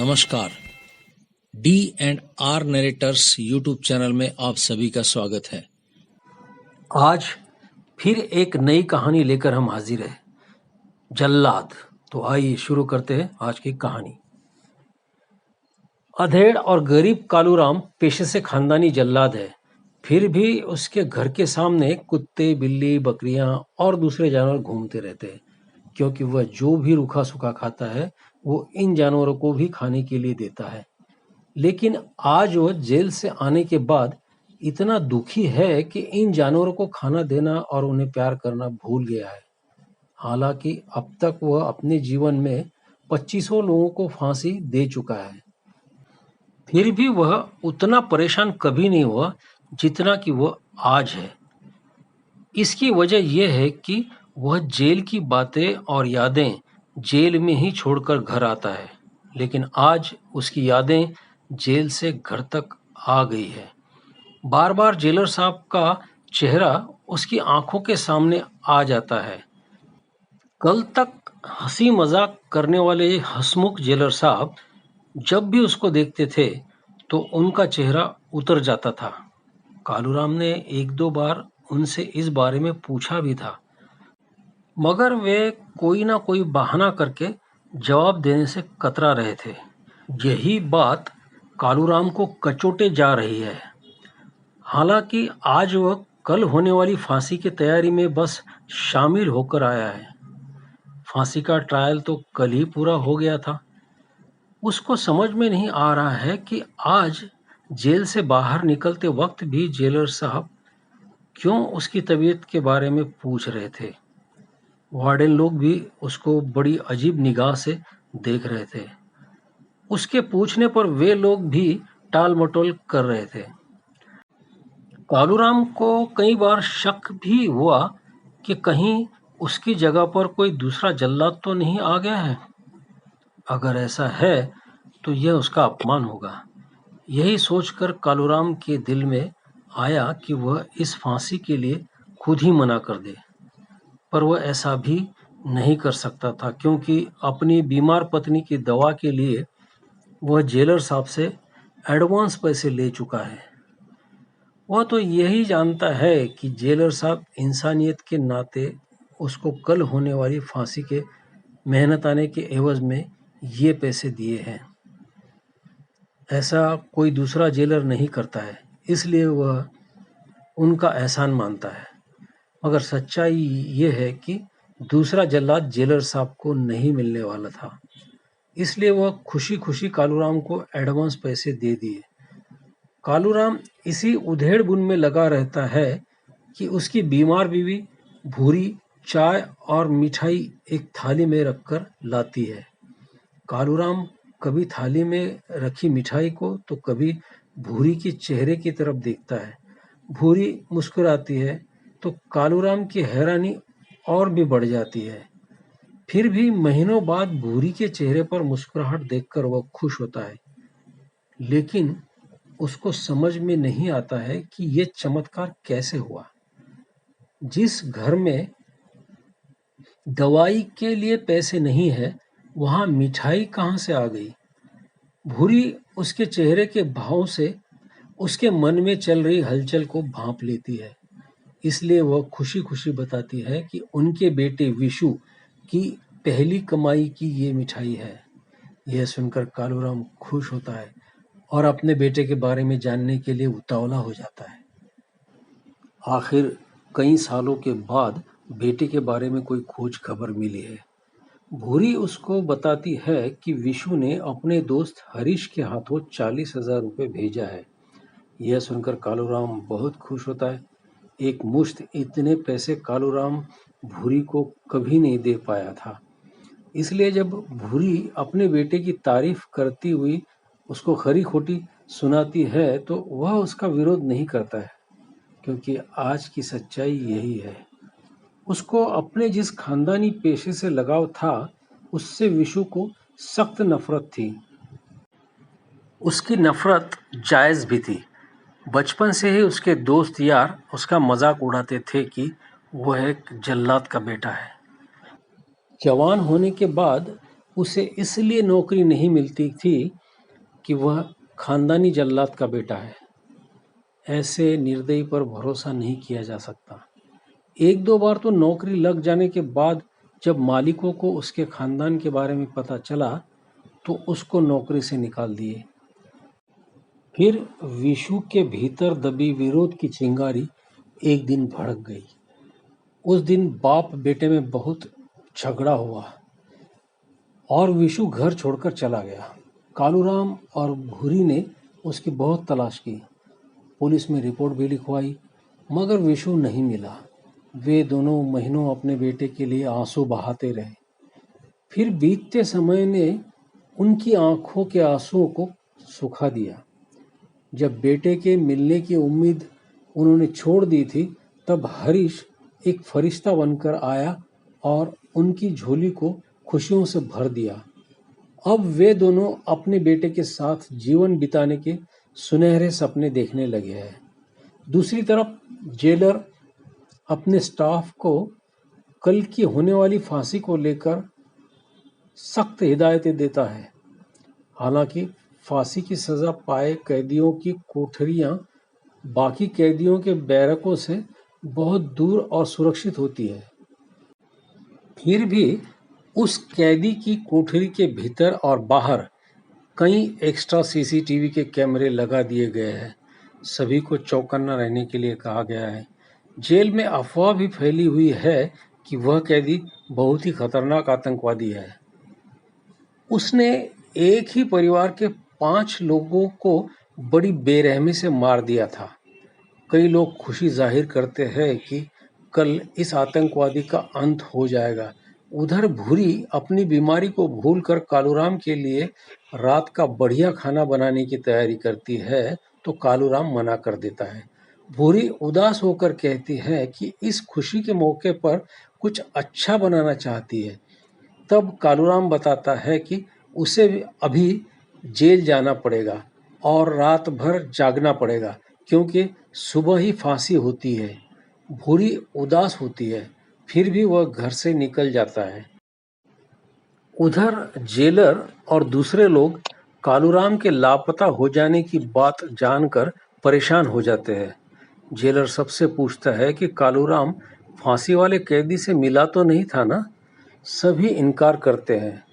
नमस्कार, D and R narrators YouTube channel में आप सभी का स्वागत है। आज फिर एक नई कहानी लेकर हम हाजिर हैं, जल्लाद। तो आइए शुरू करते हैं आज की कहानी। अधेड़ और गरीब कालूराम पेशे से खानदानी जल्लाद है। फिर भी उसके घर के सामने कुत्ते, बिल्ली, बकरियां और दूसरे जानवर घूमते रहते हैं, क्योंकि वह जो भी रूखा सूखा खाता है वो इन जानवरों को भी खाने के लिए देता है। लेकिन आज वह जेल से आने के बाद इतना दुखी है कि इन जानवरों को खाना देना और उन्हें प्यार करना भूल गया है। हालांकि अब तक वह अपने जीवन में 2500 लोगों को फांसी दे चुका है, फिर भी वह उतना परेशान कभी नहीं हुआ जितना कि वह आज है। इसकी वजह यह है कि वह जेल की बातें और यादें जेल में ही छोड़कर घर आता है, लेकिन आज उसकी यादें जेल से घर तक आ गई है। बार बार जेलर साहब का चेहरा उसकी आंखों के सामने आ जाता है। कल तक हंसी मजाक करने वाले हंसमुख जेलर साहब जब भी उसको देखते थे तो उनका चेहरा उतर जाता था। कालूराम ने एक दो बार उनसे इस बारे में पूछा भी था, मगर वे कोई ना कोई बहाना करके जवाब देने से कतरा रहे थे। यही बात कालूराम को कचोटे जा रही है। हालांकि आज वह कल होने वाली फांसी की तैयारी में बस शामिल होकर आया है। फांसी का ट्रायल तो कल ही पूरा हो गया था। उसको समझ में नहीं आ रहा है कि आज जेल से बाहर निकलते वक्त भी जेलर साहब क्यों उसकी तबीयत के बारे में पूछ रहे थे। वार्डन लोग भी उसको बड़ी अजीब निगाह से देख रहे थे। उसके पूछने पर वे लोग भी टाल मटोल कर रहे थे। कालूराम को कई बार शक भी हुआ कि कहीं उसकी जगह पर कोई दूसरा जल्लाद तो नहीं आ गया है। अगर ऐसा है तो यह उसका अपमान होगा। यही सोचकर कालूराम के दिल में आया कि वह इस फांसी के लिए खुद ही मना कर दे, पर वह ऐसा भी नहीं कर सकता था, क्योंकि अपनी बीमार पत्नी की दवा के लिए वह जेलर साहब से एडवांस पैसे ले चुका है। वह तो यही जानता है कि जेलर साहब इंसानियत के नाते उसको कल होने वाली फांसी के मेहनताने के एवज में ये पैसे दिए हैं। ऐसा कोई दूसरा जेलर नहीं करता है, इसलिए वह उनका एहसान मानता है। मगर सच्चाई ये है कि दूसरा जल्लाद जेलर साहब को नहीं मिलने वाला था, इसलिए वह खुशी खुशी कालूराम को एडवांस पैसे दे दिए। कालूराम इसी उधेड़ बुन में लगा रहता है कि उसकी बीमार बीवी भूरी चाय और मिठाई एक थाली में रखकर लाती है। कालूराम कभी थाली में रखी मिठाई को तो कभी भूरी के चेहरे की तरफ देखता है। भूरी मुस्कुराती है तो कालूराम की हैरानी और भी बढ़ जाती है। फिर भी महीनों बाद भूरी के चेहरे पर मुस्कुराहट देखकर वह खुश होता है, लेकिन उसको समझ में नहीं आता है कि यह चमत्कार कैसे हुआ। जिस घर में दवाई के लिए पैसे नहीं है, वहां मिठाई कहां से आ गई? भूरी उसके चेहरे के भाव से उसके मन में चल रही हलचल को भांप लेती है, इसलिए वह खुशी खुशी बताती है कि उनके बेटे विशु की पहली कमाई की ये मिठाई है। यह सुनकर कालूराम खुश होता है और अपने बेटे के बारे में जानने के लिए उतावला हो जाता है। आखिर कई सालों के बाद बेटे के बारे में कोई खोज खबर मिली है। भूरी उसको बताती है कि विशु ने अपने दोस्त हरीश के हाथों 40,000 रुपये भेजा है। यह सुनकर कालूराम बहुत खुश होता है। एक मुश्त इतने पैसे कालूराम भूरी को कभी नहीं दे पाया था, इसलिए जब भूरी अपने बेटे की तारीफ करती हुई उसको खरी खोटी सुनाती है तो वह उसका विरोध नहीं करता है, क्योंकि आज की सच्चाई यही है। उसको अपने जिस खानदानी पेशे से लगाव था, उससे विशु को सख्त नफरत थी। उसकी नफरत जायज भी थी। बचपन से ही उसके दोस्त यार उसका मजाक उड़ाते थे कि वह एक जल्लाद का बेटा है। जवान होने के बाद उसे इसलिए नौकरी नहीं मिलती थी कि वह खानदानी जल्लाद का बेटा है। ऐसे निर्दयी पर भरोसा नहीं किया जा सकता। एक दो बार तो नौकरी लग जाने के बाद जब मालिकों को उसके खानदान के बारे में पता चला तो उसको नौकरी से निकाल दिए। फिर विशु के भीतर दबी विरोध की चिंगारी एक दिन भड़क गई। उस दिन बाप बेटे में बहुत झगड़ा हुआ और विशु घर छोड़कर चला गया। कालूराम और भूरी ने उसकी बहुत तलाश की, पुलिस में रिपोर्ट भी लिखवाई, मगर विशु नहीं मिला। वे दोनों महीनों अपने बेटे के लिए आंसू बहाते रहे। फिर बीतते समय ने उनकी आंखों के आंसुओं को सुखा दिया। जब बेटे के मिलने की उम्मीद उन्होंने छोड़ दी थी, तब हरीश एक फरिश्ता बनकर आया और उनकी झोली को खुशियों से भर दिया। अब वे दोनों अपने बेटे के साथ जीवन बिताने के सुनहरे सपने देखने लगे हैं। दूसरी तरफ जेलर अपने स्टाफ को कल की होने वाली फांसी को लेकर सख्त हिदायतें देता है। हालांकि फांसी की सजा पाए कैदियों की कोठरियां बाकी कैदियों के बैरकों से बहुत दूर और सुरक्षित होती है। फिर भी उस कैदी की कोठरी के भीतर और बाहर कई एक्स्ट्रा सीसीटीवी के कैमरे लगा दिए गए हैं। सभी को चौकन्ना रहने के लिए कहा गया है। जेल में अफवाह भी फैली हुई है कि वह कैदी बहुत ही खतरनाक आतंकवादी है। उसने एक ही परिवार के 5 लोगों को बड़ी बेरहमी से मार दिया था। कई लोग खुशी जाहिर करते हैं कि कल इस आतंकवादी का अंत हो जाएगा। उधर भूरी अपनी बीमारी को भूलकर कालूराम के लिए रात का बढ़िया खाना बनाने की तैयारी करती है, तो कालूराम मना कर देता है। भूरी उदास होकर कहती है कि इस खुशी के मौके पर कुछ अच्छा बनाना चाहती है। तब कालूराम बताता है कि उसे अभी जेल जाना पड़ेगा और रात भर जागना पड़ेगा, क्योंकि सुबह ही फांसी होती है। भूरी उदास होती है, फिर भी वह घर से निकल जाता है। उधर जेलर और दूसरे लोग कालूराम के लापता हो जाने की बात जानकर परेशान हो जाते हैं। जेलर सबसे पूछता है कि कालूराम फांसी वाले कैदी से मिला तो नहीं था ना? सभी इनकार करते हैं।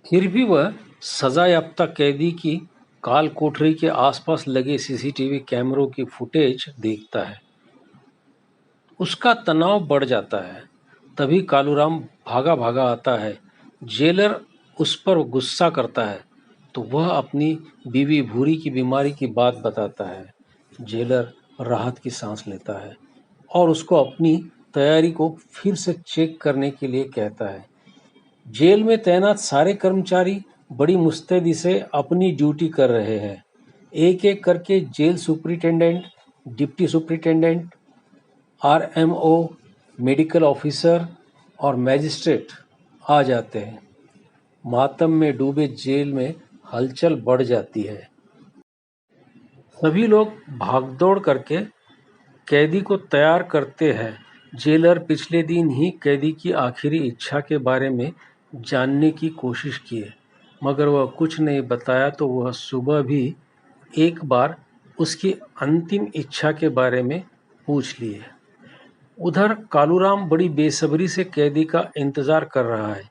फिर भी वह सजायाफ्ता कैदी की काल कोठरी के आसपास लगे सीसीटीवी कैमरों की फुटेज देखता है। उसका तनाव बढ़ जाता है। तभी कालूराम भागा भागा आता है। जेलर उस पर गुस्सा करता है तो वह अपनी बीवी भूरी की बीमारी की बात बताता है। जेलर राहत की सांस लेता है और उसको अपनी तैयारी को फिर से चेक करने के लिए कहता है। जेल में तैनात सारे कर्मचारी बड़ी मुस्तैदी से अपनी ड्यूटी कर रहे हैं। एक एक करके jail superintendent, deputy superintendent, RMO, medical officer और मैजिस्ट्रेट आ जाते हैं। मातम में डूबे जेल में हलचल बढ़ जाती है। सभी लोग भागदौड़ करके कैदी को तैयार करते हैं। जेलर पिछले दिन ही कैदी की आखिरी इच्छा के बारे में जानने की कोशिश किए, मगर वह कुछ नहीं बताया तो वह सुबह भी एक बार उसकी अंतिम इच्छा के बारे में पूछ लिए। उधर कालूराम बड़ी बेसब्री से कैदी का इंतजार कर रहा है।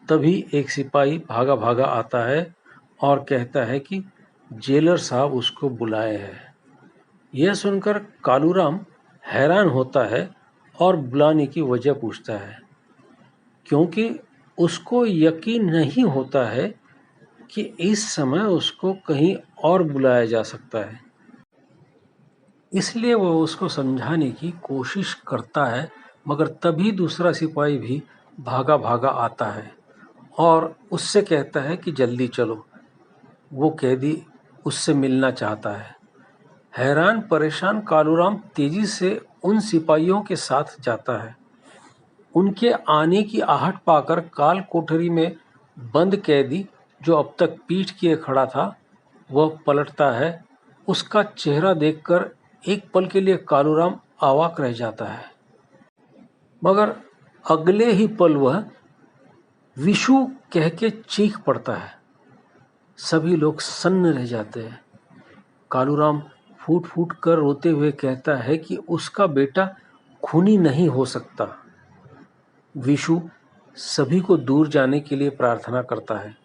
तभी एक सिपाही भागा भागा आता है और कहता है कि जेलर साहब उसको बुलाए हैं। यह सुनकर कालूराम हैरान होता है और बुलाने की वजह पूछता है, क्योंकि उसको यकीन नहीं होता है कि इस समय उसको कहीं और बुलाया जा सकता है। इसलिए वह उसको समझाने की कोशिश करता है, मगर तभी दूसरा सिपाही भी भागा भागा आता है और उससे कहता है कि जल्दी चलो, वो कैदी उससे मिलना चाहता है। हैरान परेशान कालूराम तेजी से उन सिपाहियों के साथ जाता है। उनके आने की आहट पाकर काल कोठरी में बंद कैदी, जो अब तक पीठ किए खड़ा था, वह पलटता है। उसका चेहरा देखकर एक पल के लिए कालूराम अवाक रह जाता है, मगर अगले ही पल वह विशु कह के चीख पड़ता है। सभी लोग सन्न रह जाते हैं। कालूराम फूट फूट कर रोते हुए कहता है कि उसका बेटा खूनी नहीं हो सकता। विशु सभी को दूर जाने के लिए प्रार्थना करता है।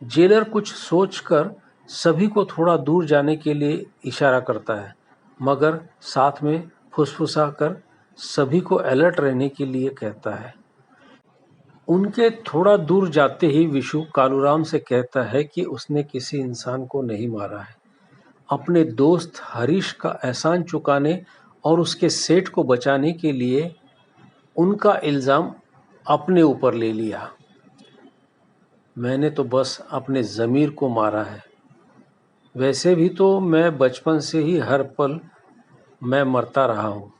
जेलर कुछ सोचकर सभी को थोड़ा दूर जाने के लिए इशारा करता है, मगर साथ में फुसफुसा कर सभी को अलर्ट रहने के लिए कहता है। उनके थोड़ा दूर जाते ही विशु कालूराम से कहता है कि उसने किसी इंसान को नहीं मारा है। अपने दोस्त हरीश का एहसान चुकाने और उसके सेठ को बचाने के लिए उनका इल्ज़ाम अपने ऊपर ले लिया। मैंने तो बस अपने ज़मीर को मारा है। वैसे भी तो मैं बचपन से ही हर पल मैं मरता रहा हूँ।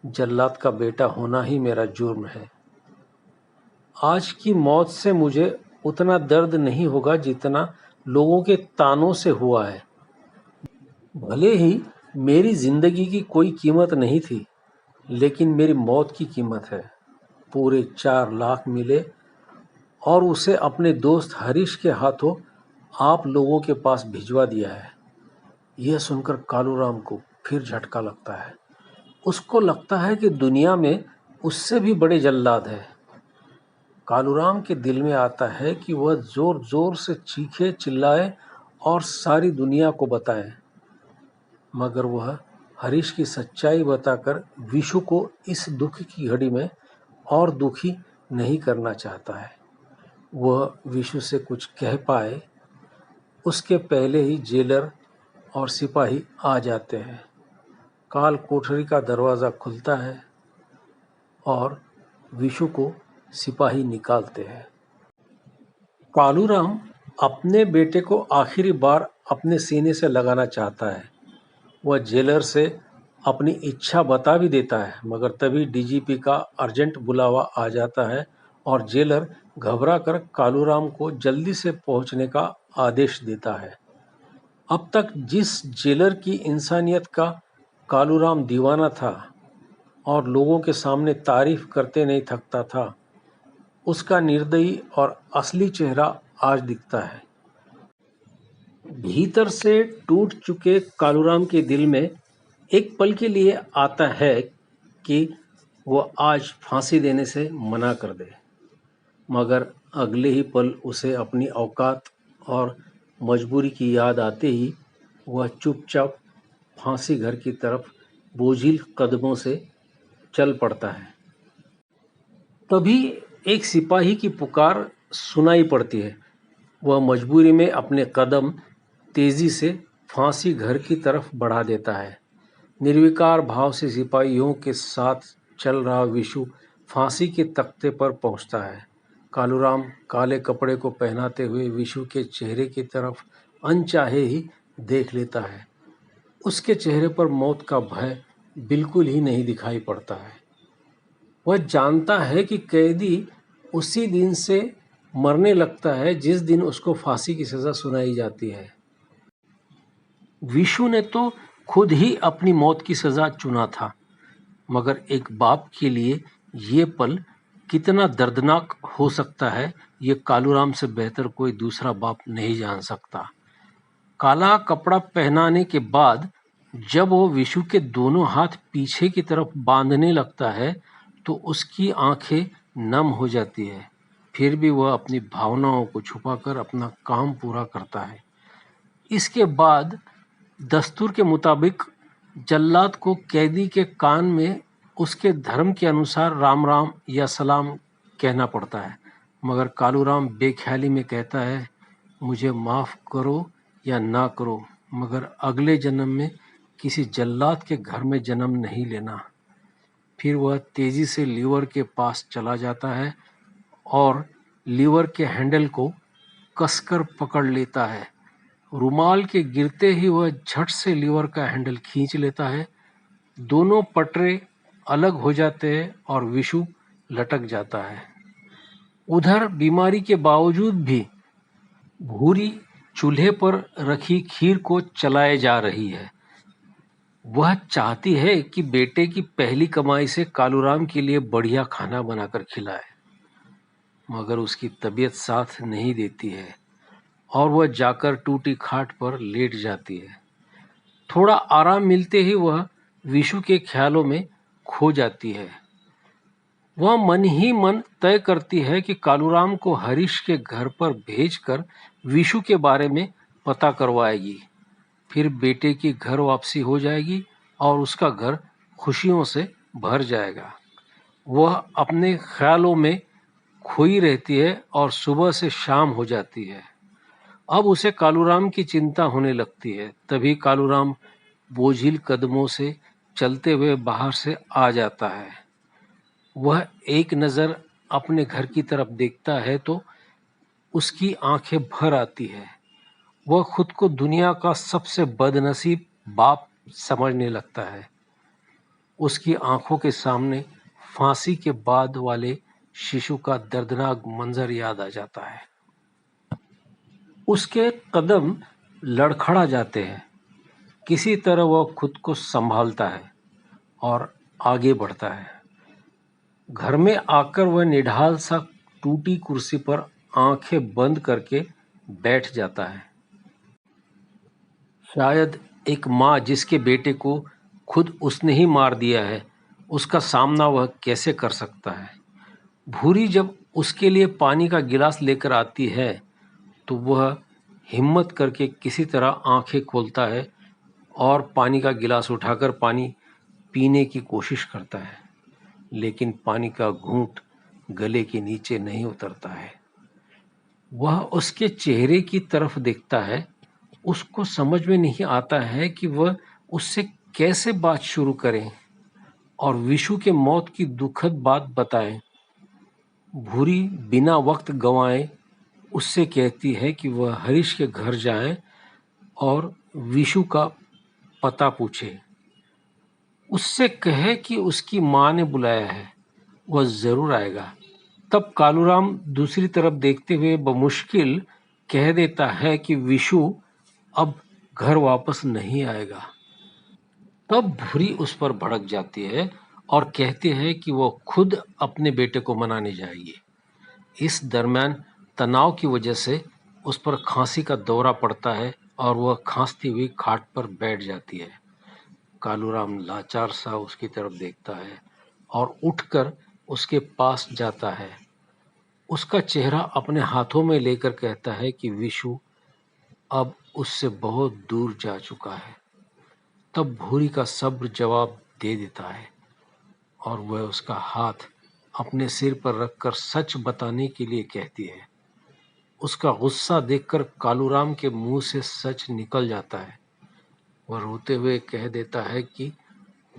जल्लाद का बेटा होना ही मेरा जुर्म है। आज की मौत से मुझे उतना दर्द नहीं होगा जितना लोगों के तानों से हुआ है। भले ही मेरी जिंदगी की कोई कीमत नहीं थी, लेकिन मेरी मौत की कीमत है। पूरे 4 लाख मिले और उसे अपने दोस्त हरीश के हाथों आप लोगों के पास भिजवा दिया है। यह सुनकर कालूराम को फिर झटका लगता है। उसको लगता है कि दुनिया में उससे भी बड़े जल्लाद हैं। कालूराम के दिल में आता है कि वह जोर जोर से चीखे चिल्लाए और सारी दुनिया को बताए, मगर वह हरीश की सच्चाई बताकर विशु को इस दुख की घड़ी में और दुखी नहीं करना चाहता है। वह विशु से कुछ कह पाए उसके पहले ही जेलर और सिपाही आ जाते हैं। काल कोठरी का दरवाज़ा खुलता है और विशु को सिपाही निकालते हैं। कालूराम अपने बेटे को आखिरी बार अपने सीने से लगाना चाहता है। वह जेलर से अपनी इच्छा बता भी देता है, मगर तभी डीजीपी का अर्जेंट बुलावा आ जाता है और जेलर घबरा कर कालूराम को जल्दी से पहुंचने का आदेश देता है। अब तक जिस जेलर की इंसानियत का कालूराम दीवाना था और लोगों के सामने तारीफ करते नहीं थकता था, उसका निर्दयी और असली चेहरा आज दिखता है। भीतर से टूट चुके कालूराम के दिल में एक पल के लिए आता है कि वो आज फांसी देने से मना कर दे, मगर अगले ही पल उसे अपनी औकात और मजबूरी की याद आते ही वह चुपचाप फांसी घर की तरफ बोझिल कदमों से चल पड़ता है। तभी एक सिपाही की पुकार सुनाई पड़ती है। वह मजबूरी में अपने कदम तेजी से फांसी घर की तरफ बढ़ा देता है। निर्विकार भाव से सिपाहियों के साथ चल रहा विशु फांसी के तख्ते पर पहुंचता है। कालूराम काले कपड़े को पहनाते हुए विशु के चेहरे की तरफ अनचाहे ही देख लेता है। उसके चेहरे पर मौत का भय बिल्कुल ही नहीं दिखाई पड़ता है। वह जानता है कि कैदी उसी दिन से मरने लगता है जिस दिन उसको फांसी की सज़ा सुनाई जाती है। विशु ने तो खुद ही अपनी मौत की सज़ा चुना था, मगर एक बाप के लिए ये पल कितना दर्दनाक हो सकता है, ये कालूराम से बेहतर कोई दूसरा बाप नहीं जान सकता। काला कपड़ा पहनाने के बाद जब वो विशु के दोनों हाथ पीछे की तरफ बांधने लगता है तो उसकी आंखें नम हो जाती है। फिर भी वह अपनी भावनाओं को छुपाकर अपना काम पूरा करता है। इसके बाद दस्तूर के मुताबिक जल्लाद को कैदी के कान में उसके धर्म के अनुसार राम राम या सलाम कहना पड़ता है, मगर कालूराम बेख्याली में कहता है, मुझे माफ़ करो या ना करो, मगर अगले जन्म में किसी जल्लाद के घर में जन्म नहीं लेना। फिर वह तेजी से लीवर के पास चला जाता है और लीवर के हैंडल को कसकर पकड़ लेता है। रुमाल के गिरते ही वह झट से लीवर का हैंडल खींच लेता है। दोनों पटरे अलग हो जाते हैं और विशु लटक जाता है। उधर बीमारी के बावजूद भी भूरी चूल्हे पर रखी खीर को चलाए जा रही है। वह चाहती है कि बेटे की पहली कमाई से कालूराम के लिए बढ़िया खाना बनाकर खिलाए। मगर उसकी तबीयत साथ नहीं देती है और वह जाकर टूटी खाट पर लेट जाती है। थोड़ा आराम मिलते ही वह विशु के ख्यालों में खो जाती है। वह मन ही मन तय करती है कि कालूराम को हरीश के घर पर भेजकर विशु के बारे में पता करवाएगी। फिर बेटे की घर वापसी हो जाएगी और उसका घर खुशियों से भर जाएगा। वह अपने ख्यालों में खोई रहती है और सुबह से शाम हो जाती है। अब उसे कालूराम की चिंता होने लगती है। तभी कालूराम बोझिल कदमों से चलते हुए बाहर से आ जाता है। वह एक नज़र अपने घर की तरफ देखता है तो उसकी आंखें भर आती है। वह खुद को दुनिया का सबसे बदनसीब बाप समझने लगता है। उसकी आंखों के सामने फांसी के बाद वाले शिशु का दर्दनाक मंजर याद आ जाता है। उसके कदम लड़खड़ा जाते हैं। किसी तरह वह खुद को संभालता है और आगे बढ़ता है। घर में आकर वह निढाल सा टूटी कुर्सी पर आंखें बंद करके बैठ जाता है। शायद एक माँ जिसके बेटे को खुद उसने ही मार दिया है, उसका सामना वह कैसे कर सकता है। भूरी जब उसके लिए पानी का गिलास लेकर आती है तो वह हिम्मत करके किसी तरह आंखें खोलता है और पानी का गिलास उठाकर पानी पीने की कोशिश करता है, लेकिन पानी का घूंट गले के नीचे नहीं उतरता है। वह उसके चेहरे की तरफ देखता है। उसको समझ में नहीं आता है कि वह उससे कैसे बात शुरू करें और विशु के मौत की दुखद बात बताएं। भूरी बिना वक्त गंवाए उससे कहती है कि वह हरीश के घर जाए और विशु का पता पूछे। उससे कहे कि उसकी माँ ने बुलाया है, वह जरूर आएगा। तब कालूराम दूसरी तरफ देखते हुए बमुश्किल कह देता है कि विशु अब घर वापस नहीं आएगा। तब भूरी उस पर भड़क जाती है और कहती है कि वह खुद अपने बेटे को मनाने जाएगी। इस दरमियान तनाव की वजह से उस पर खांसी का दौरा पड़ता है और वह खांसती हुई खाट पर बैठ जाती है। कालूराम लाचार सा उसकी तरफ देखता है और उठकर उसके पास जाता है। उसका चेहरा अपने हाथों में लेकर कहता है कि विशु अब उससे बहुत दूर जा चुका है। तब भूरी का सब्र जवाब दे देता है और वह उसका हाथ अपने सिर पर रखकर सच बताने के लिए कहती है। उसका गुस्सा देखकर कालूराम के मुंह से सच निकल जाता है। वह रोते हुए कह देता है कि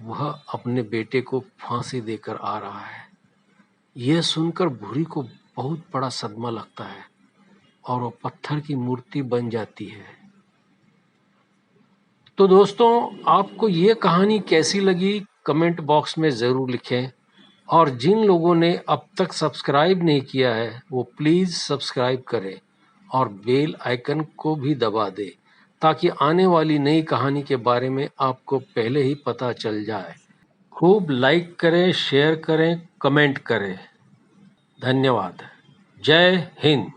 वह अपने बेटे को फांसी देकर आ रहा है। यह सुनकर भूरी को बहुत बड़ा सदमा लगता है और वह पत्थर की मूर्ति बन जाती है। तो दोस्तों, आपको ये कहानी कैसी लगी कमेंट बॉक्स में ज़रूर लिखें और जिन लोगों ने अब तक सब्सक्राइब नहीं किया है वो प्लीज़ सब्सक्राइब करें और बेल आइकन को भी दबा दें ताकि आने वाली नई कहानी के बारे में आपको पहले ही पता चल जाए। खूब लाइक करें, शेयर करें, कमेंट करें। धन्यवाद। जय हिंद।